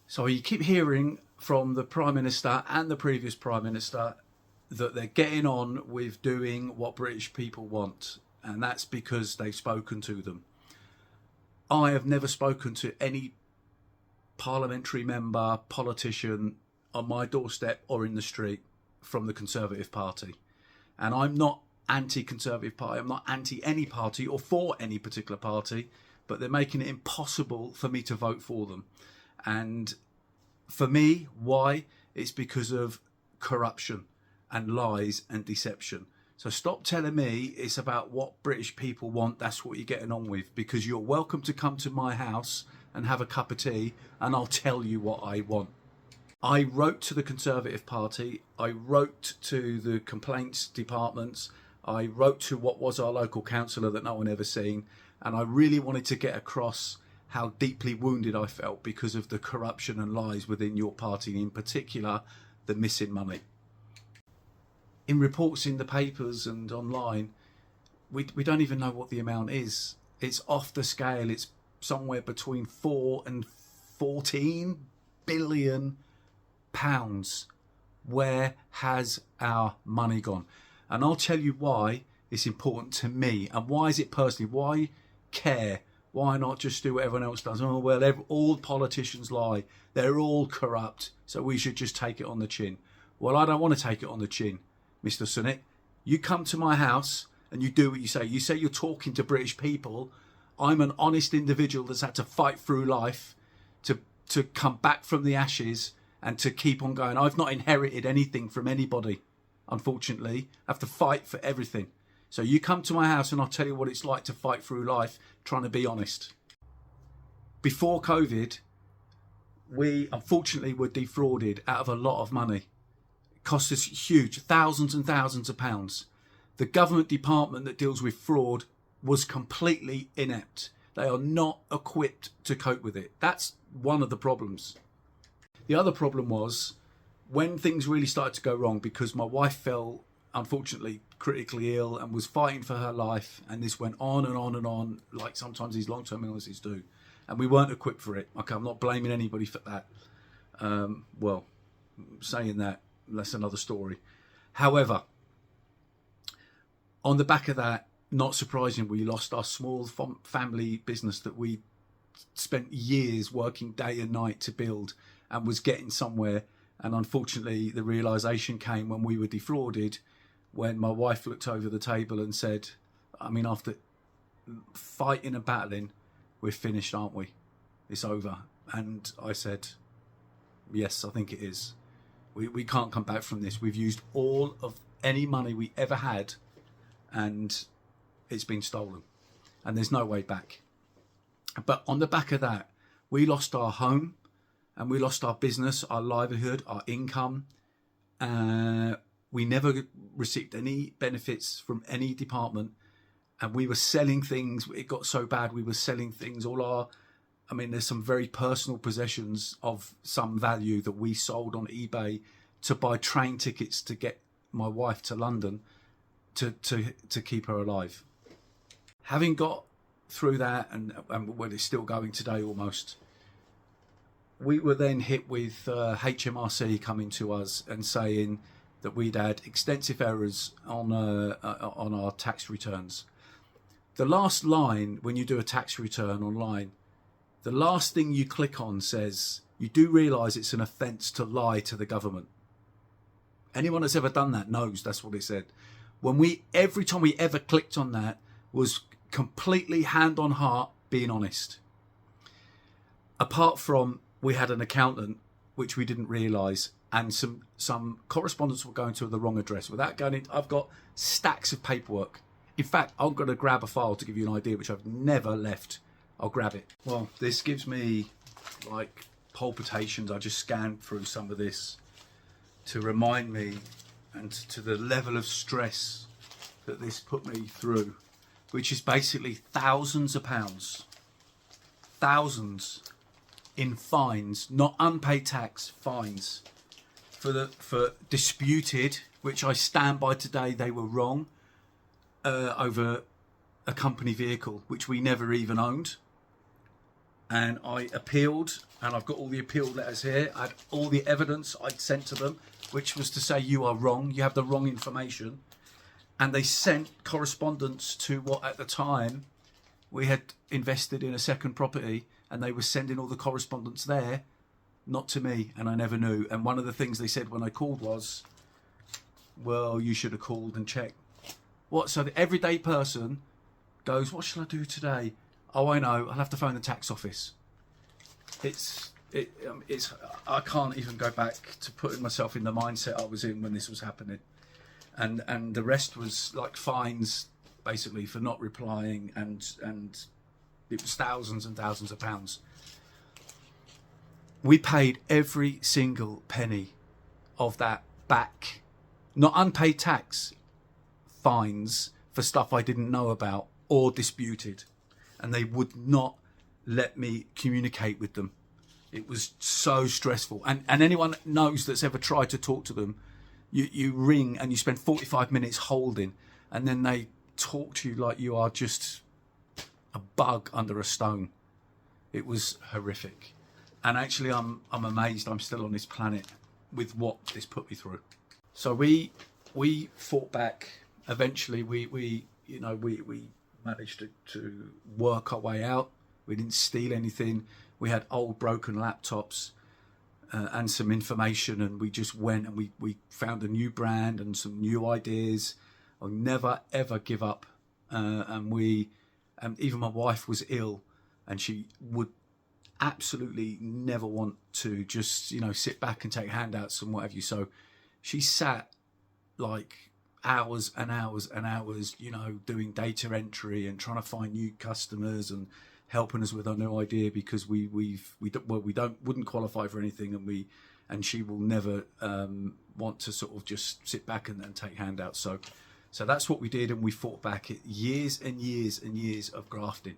So you keep hearing from the Prime Minister and the previous Prime Minister that they're getting on with doing what British people want, and that's because they've spoken to them. I have never spoken to any parliamentary member, politician on my doorstep or in the street from the Conservative Party. And I'm not anti-Conservative Party, I'm not anti any party or for any particular party, but they're making it impossible for me to vote for them. And for me, why? It's because of corruption and lies and deception. So stop telling me it's about what British people want, that's what you're getting on with, because you're welcome to come to my house and have a cup of tea and I'll tell you what I want. I wrote to the Conservative Party, I wrote to the complaints departments, I wrote to what was our local councillor that no one ever seen, and I really wanted to get across how deeply wounded I felt because of the corruption and lies within your party, in particular the missing money. In reports in the papers and online, we don't even know what the amount is. It's off the scale. It's somewhere between 4 and 14 billion pounds. Where has our money gone? And I'll tell you why it's important to me, and why is it personally, why care? Why not just do what everyone else does? Oh, well, all politicians lie. They're all corrupt, so we should just take it on the chin. Well, I don't want to take it on the chin, Mr. Sunak. You come to my house and you do what you say. You say you're talking to British people. I'm an honest individual that's had to fight through life to come back from the ashes and to keep on going. I've not inherited anything from anybody, unfortunately. I have to fight for everything. So you come to my house and I'll tell you what it's like to fight through life, trying to be honest. Before COVID, we unfortunately were defrauded out of a lot of money. It cost us huge, thousands and thousands of pounds. The government department that deals with fraud was completely inept. They are not equipped to cope with it. That's one of the problems. The other problem was when things really started to go wrong, because my wife fell, unfortunately, critically ill and was fighting for her life, and this went on and on and on, like sometimes these long-term illnesses do, and we weren't equipped for it. Okay, I'm not blaming anybody for that. Well, saying that, that's another story. However, on the back of that, not surprising, we lost our small family business that we spent years working day and night to build and was getting somewhere. And unfortunately, the realisation came when we were defrauded, when my wife looked over the table and said, I mean, after fighting and battling, we're finished, aren't we? It's over. And I said, yes, I think it is. We can't come back from this. We've used all of any money we ever had and it's been stolen. And there's no way back. But on the back of that, we lost our home and we lost our business, our livelihood, our income. We never received any benefits from any department, and we were selling things. It got so bad, we were selling things. There's some very personal possessions of some value that we sold on eBay to buy train tickets to get my wife to London to keep her alive. Having got through that, and well, it's still going today almost, we were then hit with HMRC coming to us and saying that we'd had extensive errors on our tax returns. The last line when you do a tax return online, the last thing you click on says, you do realise it's an offence to lie to the government. Anyone that's ever done that knows that's what it said. Every time we ever clicked on that was completely hand on heart being honest. Apart from we had an accountant, which we didn't realise, and some correspondence were going to the wrong address. Without going in, I've got stacks of paperwork. In fact, I'm going to grab a file to give you an idea, which I've never left. I'll grab it. Well, this gives me like palpitations. I just scanned through some of this to remind me and to the level of stress that this put me through, which is basically thousands of pounds. Thousands in fines, not unpaid tax, fines for disputed, which I stand by today, they were wrong, over a company vehicle which we never even owned, and I appealed, and I've got all the appeal letters here. I had all the evidence I'd sent to them, which was to say, you are wrong, you have the wrong information. And they sent correspondence to what at the time we had invested in a second property, and they were sending all the correspondence there, not to me, and I never knew. And one of the things they said when I called was, well, you should have called and checked. What? So the everyday person goes, what shall I do today? Oh, I know, I'll have to phone the tax office. I can't even go back to putting myself in the mindset I was in when this was happening. And the rest was like fines, basically, for not replying, and it was thousands and thousands of pounds. We paid every single penny of that back, not unpaid tax, fines for stuff I didn't know about or disputed, and they would not let me communicate with them. It was so stressful, and anyone that knows that's ever tried to talk to them, you ring and you spend 45 minutes holding, and then they talk to you like you are just a bug under a stone. It was horrific, and actually I'm amazed I'm still on this planet with what this put me through. So we fought back. Eventually we managed to work our way out. We didn't steal anything. We had old broken laptops and some information, and we just went and we found a new brand and some new ideas. I'll never ever give up. And even my wife was ill, and she would absolutely never want to just sit back and take handouts and what have you. So she sat like hours and hours and hours, doing data entry and trying to find new customers and helping us with our new idea, because we wouldn't qualify for anything, and she will never want to sort of just sit back and take handouts. So that's what we did, and we fought back. Years and years and years of grafting.